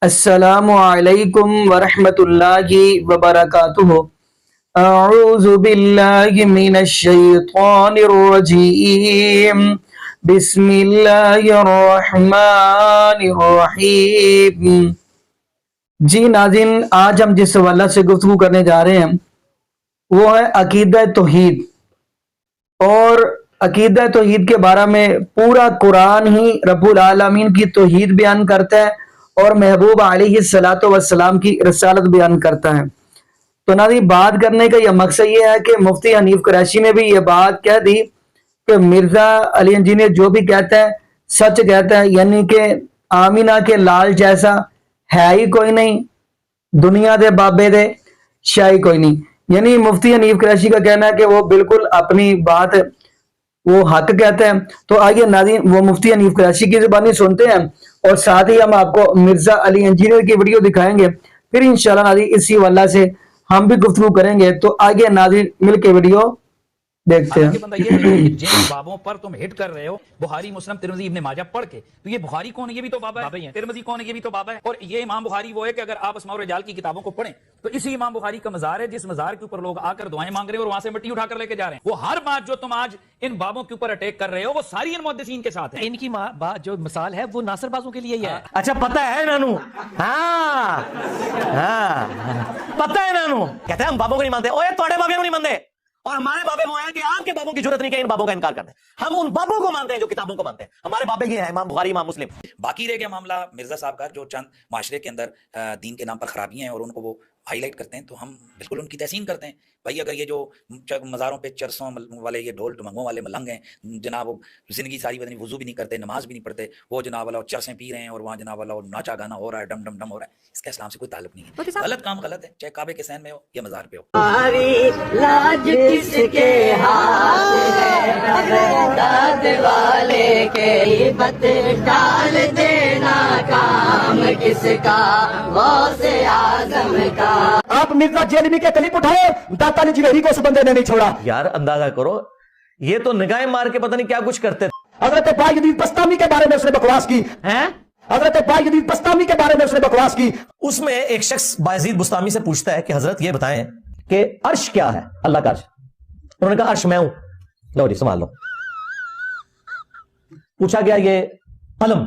السلام علیکم ورحمۃ اللہ وبرکاتہ۔ اعوذ باللہ من الشیطان الرجیم، بسم اللہ الرحمن الرحیم۔ جی ناظرین، آج ہم جس حوالہ سے گفتگو کرنے جا رہے ہیں وہ ہے عقیدہ توحید، اور عقیدہ توحید کے بارے میں پورا قرآن ہی رب العالمین کی توحید بیان کرتا ہے اور محبوب علیہ الصلاۃ والسلام کی رسالت بیان کرتا ہے۔ تو ناظرین، بات کرنے کا یہ مقصد یہ ہے کہ مفتی حنیف قریشی نے بھی یہ بات کہہ دی کہ مرزا علی انجینئر جو بھی کہتا ہے سچ کہتا ہے، یعنی کہ آمینہ کے لال جیسا ہے ہی کوئی نہیں، دنیا دے بابے دے شاہی کوئی نہیں۔ یعنی مفتی حنیف قریشی کا کہنا ہے کہ وہ بالکل اپنی بات وہ حق کہتا ہے۔ تو آئیے ناظرین وہ مفتی حنیف قریشی کی زبانی سنتے ہیں، اور ساتھ ہی ہم آپ کو مرزا علی انجینئر کی ویڈیو دکھائیں گے، پھر انشاءاللہ ناظرین اسی واللہ سے ہم بھی گفتگو کریں گے۔ تو آگے ناظرین مل کے ویڈیو دیکھتے ہیں۔ بندہ یہ دیکھو کہ جن بابوں پر تم ہٹ کر رہے ہو، بخاری مسلم ترمذی ابن ماجہ پڑھ کے، تو یہ بخاری کون ہے؟ یہ بھی تو بابا ہے۔ ترمذی کون ہے؟ یہ بھی تو بابا ہے۔ اور یہ امام بخاری وہ ہے کہ اگر آپ اسماء الرجال کی کتابوں کو پڑھیں تو اسی امام بخاری کا مزار ہے جس مزار کے اوپر لوگ آ کر دعائیں مانگ رہے ہیں اور وہاں سے مٹی اٹھا کر لے کے جا رہے ہیں۔ وہ ہر بات جو تم آج ان بابوں کے اوپر اٹیک کر رہے ہو وہ ساری ان محدثین کے ساتھ ہے۔ ان کی بات جو مثال ہے وہ ناصر بازوں کے لیے ہی ہے۔ اچھا پتہ ہے نانو؟ ہاں پتہ ہے نانو؟ کہتے ہیں ہم بابوں کو نہیں مانتے۔ اوے توڑے بابے کو نہیں مانتے، اور ہمارے بابے وہ ہیں کہ آپ کے بابوں کی ضرورت نہیں کہ ان بابوں کا انکار کرتے ہیں۔ ہم ان بابوں کو مانتے ہیں جو کتابوں کو مانتے ہیں۔ ہمارے بابے یہ ہیں امام بخاری، امام مسلم۔ باقی رہ گیا معاملہ مرزا صاحب کا جو چند معاشرے کے اندر دین کے نام پر خرابیاں ہیں اور ان کو وہ ہائی لائٹ کرتے ہیں، تو ہم بالکل ان کی تحسین کرتے ہیں۔ بھائی اگر یہ جو مزاروں پہ چرسوں والے یہ ڈھول ڈمنگوں والے ملنگ ہیں جناب، وہ زندگی ساری بدنی وضو بھی نہیں کرتے، نماز بھی نہیں پڑھتے، وہ جناب والا چرسیں پی رہے ہیں اور وہاں جناب والا ناچا گانا ہو رہا ہے، ڈم ڈم ڈم ہو رہا ہے، اس کا اسلام سے کوئی تعلق نہیں ہے۔ غلط کام غلط ہے، چاہے کعبے کے سین میں ہو یا مزار پہ ہو۔ ہماری لاج کس کے ہاتھ ہے، داد والے کے بت ڈال دینا کام کس کا، غوث اعظم کا۔ آپ مرزا جیلمی کے کلپ اٹھائے، داتا علی جوہری کو اس بندے نے نہیں چھوڑا۔ یار اندازہ کرو، یہ تو نگاہیں مار کے پتہ نہیں کیا کچھ کرتے تھے۔ حضرت باقی بستامی کے بارے میں اس نے بکواس کی، حضرت باقی بستامی کے بارے میں اس نے بکواس کی۔ اس میں ایک شخص بایزید بستامی سے پوچھتا ہے کہ حضرت یہ بتائیں کہ عرش کیا ہے؟ اللہ کا عرش۔ انہوں نے کہا عرش میں ہوں۔ لو جی سنبھال لو۔ پوچھا گیا یہ قلم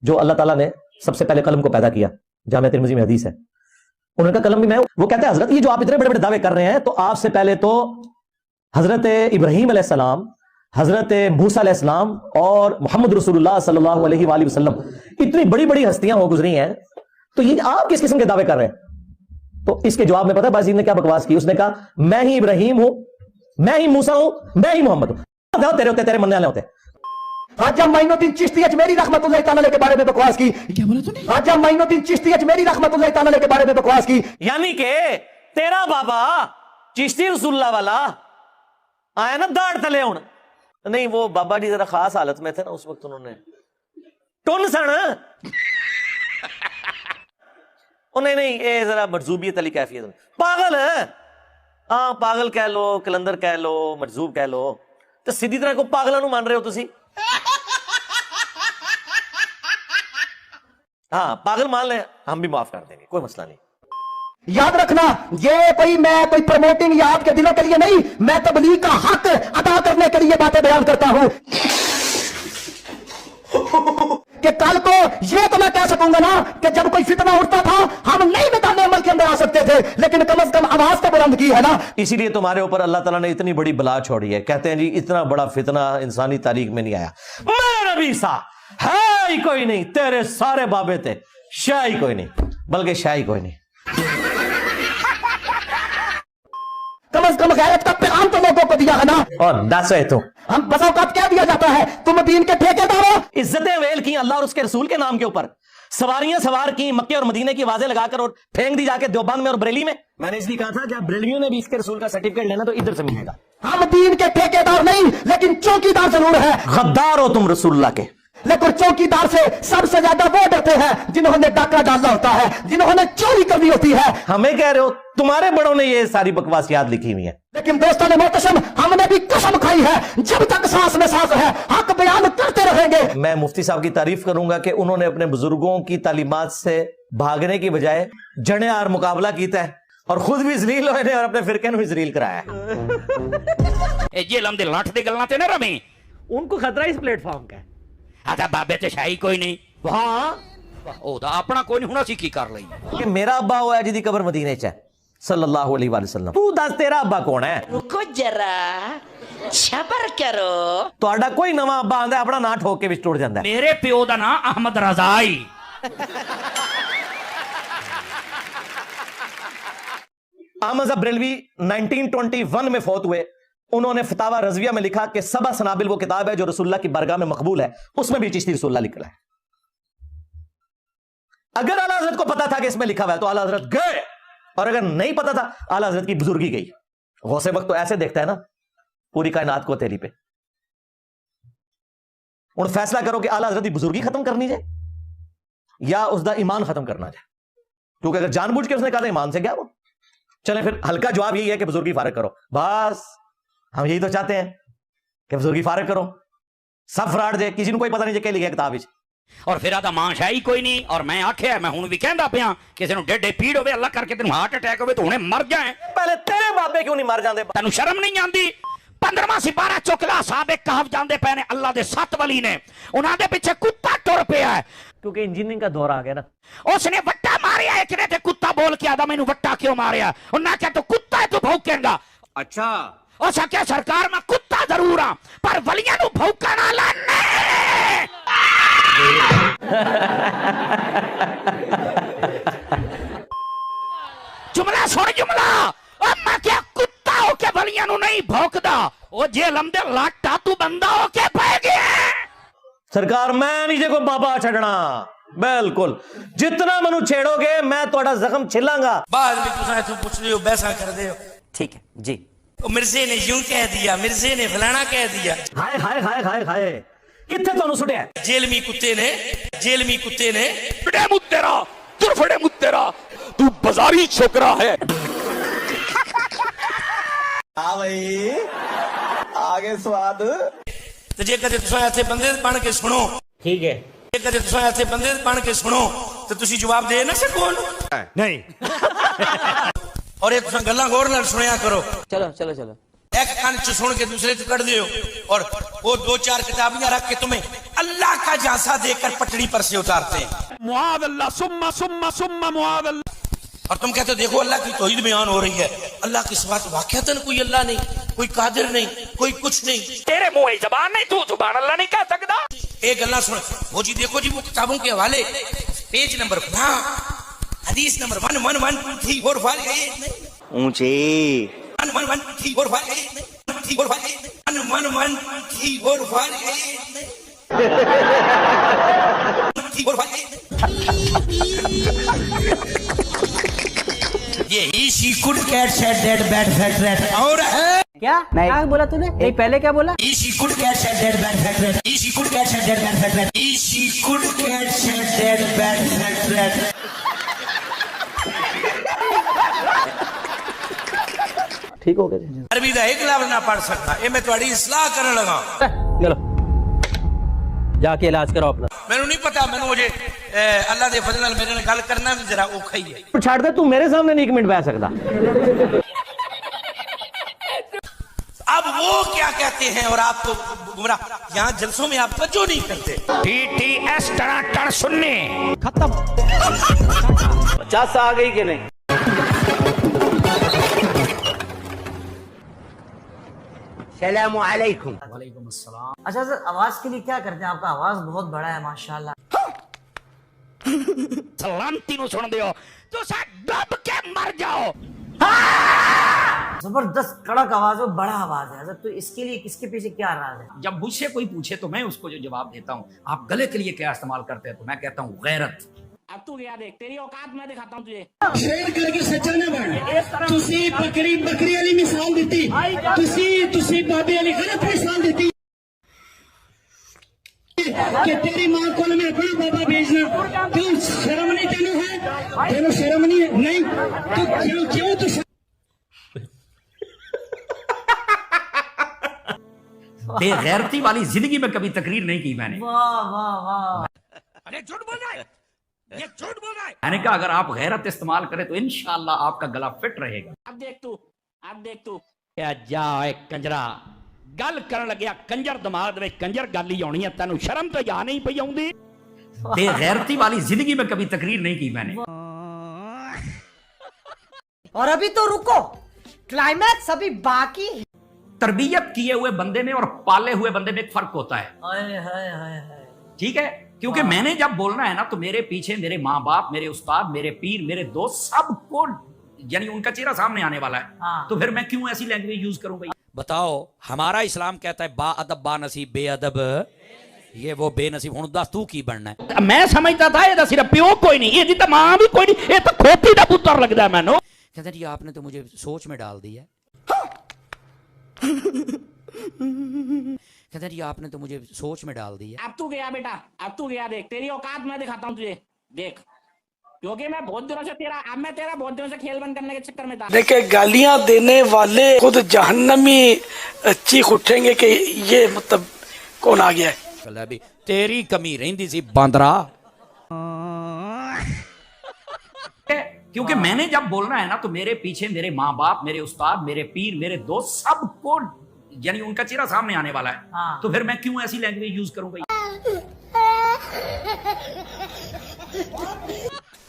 جو اللہ تعالیٰ نے سب سے پہلے قلم کو پیدا کیا، جامع ترمذی میں حدیث ہے، انہوں نے کہا قلم بھی میں ہوں۔ وہ کہتے ہیں حضرت یہ جو آپ اتنے بڑے بڑے دعوے کر رہے ہیں، تو آپ سے پہلے تو حضرت ابراہیم علیہ السلام، حضرت موسیٰ علیہ السلام اور محمد رسول اللہ صلی اللہ علیہ وآلہ وسلم اتنی بڑی بڑی ہستیاں ہو گزری ہیں، تو یہ آپ کس قسم کے دعوے کر رہے ہیں؟ تو اس کے جواب میں پتہ ہے بازید نے کیا بکواس کی؟ اس نے کہا میں ہی ابراہیم ہوں، میں ہی موسیٰ ہوں، میں ہی محمد ہوں۔ تیرے ہوتے، تیرے مننے والے ہوتے۔ خواجہ معین الدین چشتی اجمیری رحمت اللہ تعالیٰ کے بارے میں بکواس کی۔ کیا بولا تو نہیں؟ خواجہ معین الدین چشتی اجمیری رحمت اللہ تعالیٰ کے بارے میں بکواس کی۔ یعنی کہ تیرا بابا چشتی رسول اللہ والا آیا نا داڑھ تلے ہون، نہیں وہ بابا جی ذرا خاص حالت میں تھے نا اس وقت، انہوں نے ٹن سن نہیں یہ ذرا مجذوبیت علی کیفیت، پاگل ہے۔ ہاں پاگل کہہ لو، کلندر کہہ لو، مجذوب کہہ لو، تو سیدھی طرح کو پاگلوں مان رہے ہو تسی۔ ہاں پاگل مان لیں، ہم بھی معاف کر دیں گے، کوئی مسئلہ نہیں۔ یاد رکھنا یہ میں کوئی پروموٹنگ یا آپ کے دلوں کے لیے نہیں، میں تبلیغ کا حق ادا کرنے کے لیے باتیں بیان کرتا ہوں کہ کل کو یہ تو میں کہہ سکوں گا نا کہ جب کوئی فتنہ اٹھتا تھا ہم نہیں میدان عمل کے اندر آ سکتے تھے، لیکن کم از کم آواز تو بلند کی ہے نا۔ اسی لیے تمہارے اوپر اللہ تعالیٰ نے اتنی بڑی بلا چھوڑی ہے۔ کہتے ہیں جی اتنا بڑا فتنہ انسانی تاریخ میں نہیں آیا۔ میرا نبی سا ہے ہی کوئی نہیں، تیرے سارے بابے تھے، شاہ ہی کوئی نہیں، بلکہ شاہ ہی کوئی نہیں۔ کم از کم غیرت کا پیغام تو لوگوں کو دیا ہے نا۔ اور دس ہے تو ہم بس اوقات کہہ دیا جاتا ہے تم دین کے ٹھیکیدار ہو۔ عزتیں ویل کی اللہ اور اس کے رسول کے نام کے اوپر، سواریاں سوار کی مکے اور مدینے کی آوازیں لگا کر اور پھینک دی جا کے دیوبند میں اور بریلی میں۔ میں نے اس لیے کہا تھا کہ آپ بریلیوں نے بھی اس کے رسول کا سرٹیفکیٹ لینا تو ادھر سے ملے گا۔ ہم دین کے ٹھیکیدار نہیں لیکن چوکیدار ضرور ہے۔ غدار ہو تم رسول اللہ کے۔ لیکن چوکیدار سے سب سے زیادہ وہ ڈرتے ہیں جنہوں نے ڈاکہ ڈالنا ہوتا ہے، جنہوں نے چوری کرنی ہوتی ہے۔ ہمیں کہہ رہے ہو तुम्हारे बड़ों ने ये सारी बकवासियात लिखी हुई है। लेकिन दोस्तों ने मोहतरम, हमने भी कसम खाई है जब तक सांस में सांस है हक बयान करते रहेंगे। मैं मुफ्ती साहब की तारीफ करूंगा कि उन्होंने अपने बुजुर्गों की तालीमात से भागने की बजाय जड़े आर मुकाबला किया है और खुद भी जलील हुए ने और अपने फिरके भी जलील कराया है। ये लम्दे लाठ दे गल्लां ते ना रवें, उनको खतरा इस प्लेटफॉर्म का है। आदा बाबे ते शाही कोई नहीं, हाँ ओदा अपना कोई नहीं होना सी की कर लई। कि मेरा अब्बा होया जिदी कबर मदीने च है सल्लल्लाहु अलैहि वसल्लम। तू दस तेरा अब्बा कौन है? रुको जरा, सबर करो। ਤੁਹਾਡਾ कोई नवा अब्बा आंदा अपना ना ठोक के विच टुट जांदा है। मेरे प्यो दा नाम अहमद रजाई। अहमद साहब बरेलवी 1921 में फौत हुए। उन्होंने फतावा रज़विया में लिखा कि सबा सनाबिल वो किताब है जो रसूलुल्लाह की बारगाह में मकबूल है, उसमें भी चिश्ती रसूलुल्लाह लिखा है। अगर आला हज़रत को पता था कि इसमें लिखा हुआ है तो आला हज़रत गए, और अगर नहीं पता था आला हज़रत की बुजुर्गी गई। गौसे वक्त तो ऐसे देखता है ना पूरी कायनात को तेली पे। उन फैसला करो कि आला हज़रत की बुजुर्गी खत्म करनी जाए या उसका ईमान खत्म करना जाए, क्योंकि अगर जानबूझ के उसने कहा था ईमान से क्या वो। चले फिर हल्का जवाब यही है कि बुजुर्गी फारग करो, बस हम यही तो चाहते हैं कि बुजुर्गी फारग करो, सब फराड दे, किसी को कोई पता नहीं क्या लिखा किताब विच। और फिर आदा मां शाही कोई नहीं, और मैं आख्या मैं हुण भी कहंदा पिया किसी नु डेडे पीड़ होवे अल्लाह करके तेनु हार्ट अटैक होवे तो हुणे मर जाए। पहले तेरे बाबे क्यों नहीं मर जाते? तेनु शर्म नहीं आंदी? 15वां सिपारा चुकला साहब कहफ जांदे पे ने अल्लाह दे 7 वली ने, उन्हां दे पीछे कुत्ता टुर पिया है क्योंकि इंजीनियरिंग का दौर आ गया ना। उसने वट्टा मारिया, एक ने ते कुत्ता बोल के आदा मैनू वट्टा क्यों मारिया? उन्हें क्या तो कुत्ता है तू भौंकेगा। अच्छा और सके सरकार में कुत्ता जरूर आ पर वलियां नु भौंकना लाने। जुमला सुन जुमला, मैं क्या कुत्ता हो के वलियां नु नहीं भौंकदा? ओ जे लमदे लाटा तू बंदा हो के पै गया। सरकार मैं नहीं को बाबा छड़ना, बिल्कुल जितना मनु छेड़ोगे मैं थोड़ा जख्म छिलांगा। बाद में तुम पूछ रहे हो बैसा कर दे हो। ठीक है जी। मिर्जे ने यूं कह दिया, मिर्जे ने फलाना कह दिया। हाय हाय हाय हाय हाय कितने तो सुटिया जेलमी कुत्ते ने, जेलमी कुत्ते ने फड़े मुत्तेरा तुर फड़े मुत्तेरा तू बाजारी छोकरा है। हाँ भाई आगे स्वाद। तो जे कदे तुम ऐसे बंदे बन के सुनो, ठीक है, जे कदे तुम ऐसे बंदे बन के सुनो तो तुसी जवाब दे ना सको नहीं। और ये तुम गल्लां गौर नाल सुनिया करो। चलो चलो चलो। एक कान च सुन के दूसरे च कट दियो, और वो 2-4 किताबियां रख के तुम्हें अल्लाह का झांसा देकर पटड़ी पर से उतारते हैं। मुआद अल्लाह सुम्मा सुम्मा सुम्मा मुआद अल्लाह। और तुम कहते हो देखो अल्लाह की तौहीद बयान हो रही है, अल्लाह की सिफात वाकईतन कोई अल्लाह नहीं, कोई कादिर नहीं, कोई कुछ नहीं। तेरे मुंह जबान नहीं, तू जुबान अल्लाह नहीं कह सकता। एक अल्लाह सुन वो जी, देखो जी वो किताबों के हवाले पेज नंबर हदीस नंबर 1112 4 5 ऊंची 1112 4 5 1112 4 5 ये she could get said that bad fat rat और है क्या क्या बोला तूने? नहीं पहले क्या बोला? she could get said that bad fat rat she could get said that bad fat rat she could get said that bad fat rat। ठीक हो गया। अरबी का एक लफ्ज ना पढ़ सकता, ये मैं तुम्हारी इस्लाह करने लगा। चलो जाके इलाज करो अपना। मैंने नहीं पता, मैंने मुझे अल्लाह दे फजल नाल मेरे नाल गल करना भी जरा औखा ही है। छाड़ दे तू मेरे सामने नहीं 1 मिनट बैठ सकता। अब वो क्या कहते हैं और आप तो गुमराह, यहाँ जलसों में आप तवज्जो नहीं करते। TTS टनाटन सुनने खत्म। 50 आ गई कि नहीं? सलामुअलैकुम। अच्छा सर, आवाज के लिए क्या करते हैं? आपका आवाज बहुत बड़ा है माशाल्लाह। सलामती नु सुन दियो तो सा दब के मर जाओ। जबरदस्त कड़क आवाज है, बड़ा आवाज है सर, तो इसके लिए किसके पीछे क्या राज है? जब मुझसे कोई पूछे तो मैं उसको जो जवाब देता हूँ, आप गले के लिए क्या इस्तेमाल करते हैं, तो मैं कहता हूँ गैरत। अब तू क्या देख, तेरी औकात मैं दिखाता हूँ तुझे। शेर करके सच्चा ना बन। तुसी बकरी वाली मिसाल दी, तुसी बाबे वाली गलत मिसाल दी कि तेरी मां को मैं अपना बाबा भेजना। क्यों शर्म नहीं तेनू है? तेनू शर्म नहीं है? नहीं बेगैरती वाली जिंदगी में कभी तकरीर नहीं की मैंने। वाह वाह वाह। अरे झूठ बोल रहा है, ये झूठ बोल रहा है। मैंने कहा अगर आप गैरत इस्तेमाल करें तो इंशाअल्लाह आपका गला फिट रहेगा। अब देख तू क्या जा एक कंजरा गल करन लग्या कंजर दिमाग दे कंजर गल ही आनी है, तेनू शर्म तो या नहीं पई आउंदी। बेगैरती वाली जिंदगी में कभी तकरीर नहीं की मैंने। और अभी तो रुको, क्लाइमैक्स अभी बाकी है। तरबियत किए हुए बंदे में और पाले हुए बंदे में एक फर्क होता है, हाय हाय हाय हाय। ठीक है? क्योंकि मैंने जब बोलना है ना तो मेरे पीछे मेरे माँ बाप, मेरे उस्ताद, मेरे पीर, मेरे दोस्त, सबको यानी उनका चेहरा सामने आने वाला है। हाँ। तो फिर मैं क्यों ऐसी लैंग्वेज यूज करूं भाई? बताओ, हमारा इस्लाम कहता है बा अदब बा नसीब बेअदब, ये वो बेनसीब। हुण दस तू की बनना है? मैं समझता था ये सिर्फ प्यो कोई नहीं, ये तो मां भी कोई नहीं, ये तो खोती का पुत्र लगता है मैनू। कहते जी आपने तो मुझे सोच में डाल दिया। कहते जी आपने तो मुझे सोच में डाल दिया। अब तू गया बेटा, अब तू गया। देख तेरी औकात मैं दिखाता हूँ तुझे, देख। क्योंकि मैं बहुत दिनों से तेरा बहुत दिनों से खेल बंद करने के चक्कर में था। देखे गालियां देने वाले खुद जहन्नमी चीख उठेंगे कि ये मतलब कौन आ गया है। अभी तेरी कमी रही सी बांदरा। क्योंकि मैंने जब बोलना है ना तो मेरे पीछे मेरे माँ बाप, मेरे उस्ताद, मेरे पीर, मेरे दोस्त, सबको यानी उनका चेहरा सामने आने वाला है। हाँ। तो फिर मैं क्यों ऐसी लैंग्वेज यूज करूं भाई?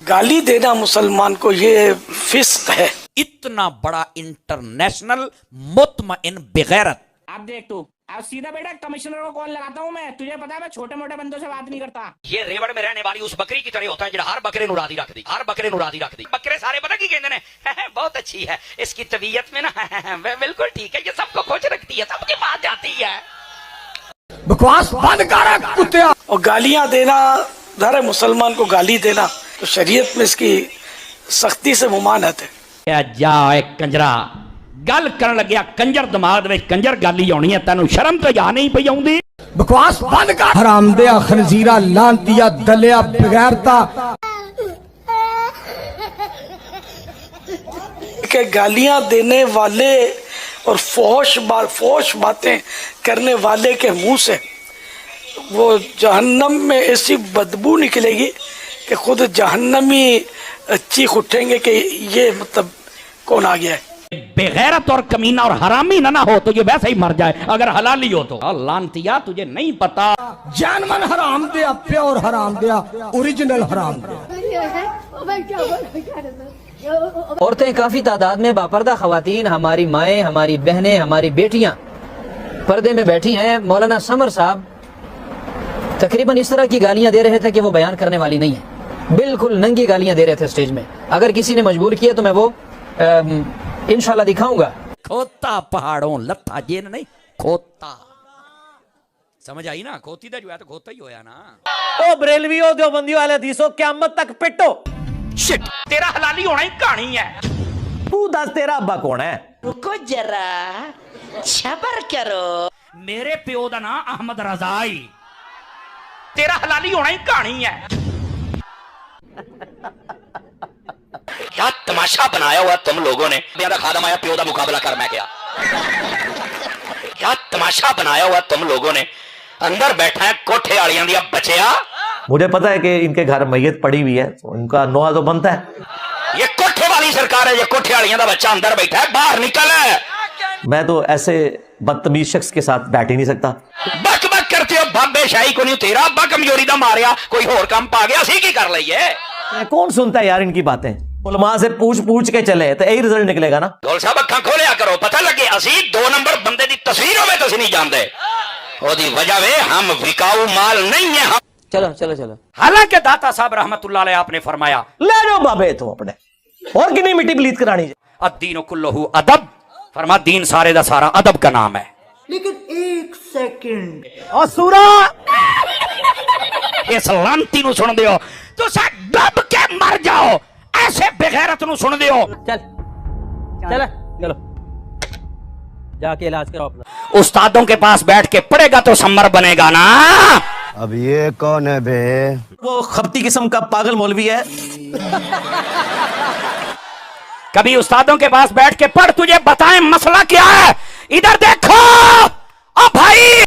गाली देना मुसलमान को ये फिस्क है। इतना बड़ा इंटरनेशनल मुतमइन बेगैरत। अब देख तू, अब सीधा बेटा कमिश्नर को कॉल लगाता हूँ मैं। तुझे पता है मैं छोटे मोटे बंदों से बात नहीं करता। ये रेवड़ में रहने वाली उस बकरी की तरह होता है जो हर बकरे नु रादी रख दी, हर बकरे नु रादी रख दी। बकरे सारे पता की कहते हैं बहुत अच्छी है, इसकी तबीयत में ना बिल्कुल ठीक है, ये सबको खुश रखती है, सबके पास जाती है। बकवास बंद कर कुत्ते। और गालियां देना, धर मुसलमान को गाली देना तो शरीयत में इसकी सख्ती से मुमानत है। क्या जा एक कंजरा गल करन लग्या कंजर दिमाग दे कंजर गल ही आनी है, तेनू शर्म तो या नहीं पई आउंदी। बकवास बंद कर। हरामदिया, खनजीरा, लानतिया, दलिया, बगैरता। के गालियां देने वाले और फौश बातें करने वाले के मुंह से वो जहन्नम में ऐसी बदबू निकलेगी कि खुद जहन्नमी चीख उठेंगे कि ये मतलब कौन आ गया है। बेगैरत और कमीना और हरामी ना हो तो ये वैसे ही मर जाए अगर हलाली हो तो। लानतिया, तुझे नहीं पता जानमन हराम दिया, प्योर हराम दिया, ओरिजिनल हराम दिया। औरतें काफी तादाद में बापर्दा खवातीन, हमारी माएँ, हमारी बहनें, हमारी बेटियां पर्दे में बैठी हैं। मौलाना समर साहब तकरीबन इस तरह की गालियां दे रहे थे कि वो बयान करने वाली नहीं है, बिल्कुल नंगी गालियां दे रहे थे स्टेज में। अगर किसी ने मजबूर किया तो मैं वो इंशाल्लाह दिखाऊंगा। खोता पहाड़ों लत्था जेन नहीं खोता, समझ आई ना? खोती दा जो है तो खोता ही होया ना। ओ बरेलवियों, देवबंदियों, अहले हदीसों, क़यामत तक पिटो। शिट, तेरा हलाली होना ही कहानी है। तू दस तेरा अब्बा कौन है? रुको जरा, सबर करो। मेरे प्यो दा नाम अहमद रजाई, तेरा हलाली होना ही कहानी है। क्या तमाशा बनाया हुआ तुम लोगों ने। मेरा खादम आया प्यो दा मुकाबला कर, मैं गया। क्या तमाशा बनाया हुआ तुम लोगों ने। अंदर बैठा है कोठे आलियां दिया बचया। मुझे पता है कि इनके घर मैयत पड़ी हुई है, उनका नोआ तो बनता है। ये कोठे वाली सरकार है, ये कोठे आलियां दा बच्चा अंदर बैठा है, बाहर निकल है। मैं तो ऐसे बदतमीज शख्स के साथ बैठ ही नहीं सकता। बक बक करते हो बाबे शाही को नहीं, तेरा अब्बा कमजोरी दा मारिया, कोई होर काम पा गया, सी की कर लईए। कौन सुनता है यार इनकी बातें। उलमा से पूछ के चले तो यही रिजल्ट निकलेगा ना। गौल साहब अखा खोलिया करो, पता लगे असी 2 नंबर बंदे दी तस्वीर होवे तो नहीं जानते, ओदी वजह वे हम विकाऊ माल नहीं है। हम चलो चलो चलो। हालांकि दाता साहब रहमतुल्लाह अलैह आपने फरमाया, ले जाओ बाबे तो अपने और कितनी मिट्टी प्लीज करानी है। अद्दीन कुल्लहु अदब, फरमा दीन सारे दा सारा अदब का नाम है। लेकिन एक सेकंड, और सूरा इस लांती नु सुन दियो तो सा दब के मर जाओ, ऐसे बेगैरत नु सुन दियो। चल चल चलो, जाके इलाज करो अपना। उस्तादों के पास बैठ के पढ़ेगा तो सम्मर बनेगा ना। अब ये कौन है बे? वो खपती किस्म का पागल मौलवी है। कभी उस्तादों के पास बैठ के पढ़, तुझे बताएं मसला क्या है, इधर देखो ओ भाई।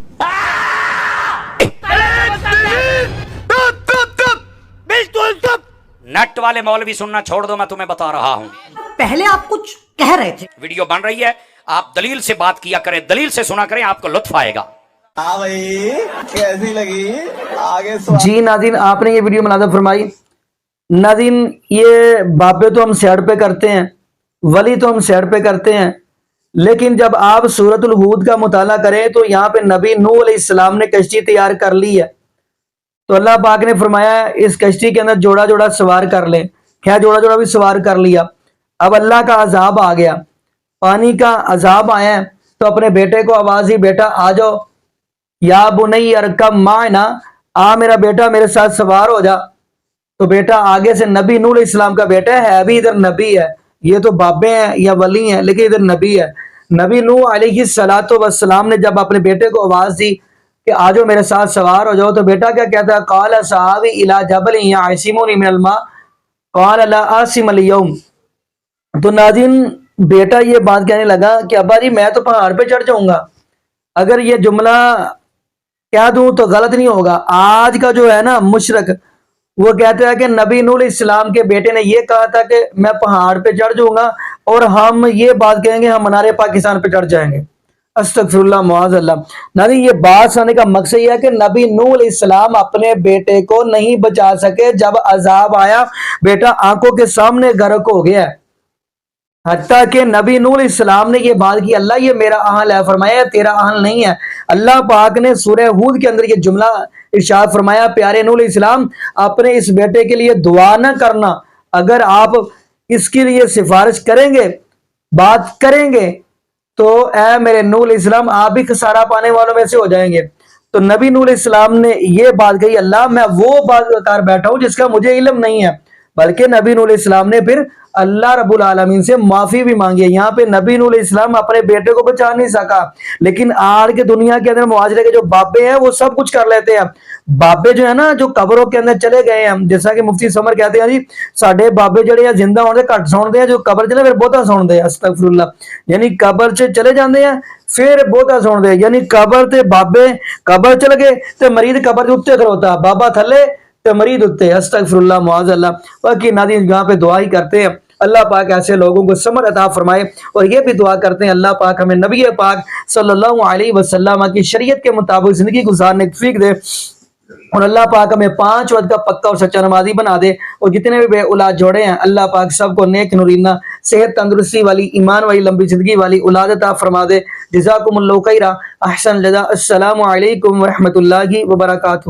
नट वाले मौलवी सुनना छोड़ दो, मैं तुम्हें बता रहा हूं। पहले आप कुछ कह रहे थे, वीडियो बन रही है, आप दलील से बात किया करें, दलील से सुना करें, आपको लुत्फ आएगा। हाँ भाई, कैसी लगी? आगे जी नाज़रीन, आपने ये वीडियो मुलाज़ा फरमाई। नाज़रीन, ये बाबे तो हम साइड पे करते हैं, वली तो हम साइड पे करते हैं, लेकिन जब आप सूरतुल हूद का मुताला करें तो यहाँ पे नबी नूह अलैहिस्सलाम ने कश्ती तैयार कर ली है। तो अल्लाह पाक ने फरमाया इस कश्ती के अंदर जोड़ा जोड़ा सवार कर लें। क्या जोड़ा जोड़ा भी सवार कर लिया। अब अल्लाह का अजाब आ गया, पानी का अजाब आया, तो अपने बेटे को आवाज़ ही, बेटा आ जाओ, या बुनैया अरकब माना, आ मेरा बेटा मेरे साथ सवार हो जा। तो बेटा आगे से नबी नूह अलैहिस्सलाम का बेटा है, अभी इधर नबी है, ये तो बाबे हैं या वली हैं, लेकिन इधर नबी है। नबी नूह अलैहिस्सलातु वस्सलाम ने जब अपने बेटे को आवाज़ दी कि आ जाओ मेरे साथ सवार हो जाओ, तो बेटा क्या कहता है, काला साहबी इला जबल यासिमुनी मिनल मा काला ला आसिम अल यौम। तो नाज़रीन, बेटा ये बात कहने लगा कि अब्बा जी मैं तो पहाड़ पे चढ़ जाऊंगा, अगर ये जुमला कह दूं तो गलत नहीं होगा। आज का जो है ना मुशरक, वो कहते हैं कि नबी नूह अलैहिस्सलाम के बेटे ने ये कहा था कि मैं पहाड़ पे चढ़ जाऊंगा और हम ये बात कहेंगे हम मनारे पाकिस्तान पे चढ़ जाएंगे। अस्तगफिरुल्लाह मुआज़ल्लाह। नाज़रीन, ये बात सुनने का मकसद यह है कि नबी नूह अलैहिस्सलाम अपने बेटे को नहीं बचा सके। जब अजाब आया, बेटा आंखों के सामने गर्क हो गया, हत्ता कि नबी नूह अलैहिस्सलाम ने ये बात की, अल्लाह ये मेरा अहल है, फरमाया तेरा अहल नहीं है। अल्लाह पाक ने सूरह हूद के अंदर ये जुमला इरशाद फरमाया, प्यारे नूह अलैहिस्सलाम अपने इस बेटे के लिए दुआ न करना, अगर आप इसके लिए सिफारिश करेंगे, बात करेंगे, तो ऐ मेरे नूह अलैहिस्सलाम आप भी खसारा पाने वालों में से हो जाएंगे। तो नबी नूह अलैहिस्सलाम ने ये बात कही, अल्लाह मैं वो बात कर बैठा हूं जिसका मुझे इल्म नहीं है। बल्कि नबी नूह अलैहिस्सलाम ने फिर अल्लाह रब्बुल आलमीन से माफी भी मांगी है। यहाँ पे नबी नूह अलैहिस्सलाम अपने बेटे को बचा नहीं सका, लेकिन आज के दुनिया के अंदर मुआशरे के जो बाबे हैं वो सब कुछ कर लेते हैं। बाबे जो है ना, जो कब्रों के अंदर चले गए हैं, जैसा कि मुफ्ती समर कहते हैं, जी साडे बाबे जड़े जिंदा होने घट सुनते हैं, जो कब्र चले फिर बहुता सुनते हैं। अस्तगफिरुल्लाह, यानी कब्र च चले जाते हैं फिर बहुता सुनते हैं, यानी कब्र ते बाबे, कब्र चल गए तो मरीद कब्र के उत्ते खड़ोता, बाबा थले तो मरीद उत्ते। अस्तगफिरुल्लाह मुआज़ल्लाह। बाकी नाज़रीन यहाँ पे दुआ ही करते हैं, अल्लाह पाक ऐसे लोगों को समझ अता फरमाए, और ये भी दुआ करते हैं अल्लाह पाक हमें नबी पाक सल्लल्लाहु अलैहि वसल्लम की शरीयत के मुताबिक जिंदगी गुजारने की तौफीक दे, और अल्लाह पाक हमें 5 वक्त का पक्का और सच्चा नमाजी बना दे। और जितने भी बे औलाद जोड़े हैं, अल्लाह पाक सबको नेक नूरीना सेहत तंदुरुस्ती वाली, ईमान वाली, लंबी जिंदगी वाली औलाद अता फरमा दे। जज़ाकुमुल्लाहु खैरा, अहसन जज़ा। अस्सलामु अलैकुम व रहमतुल्लाहि व बरकातुहू।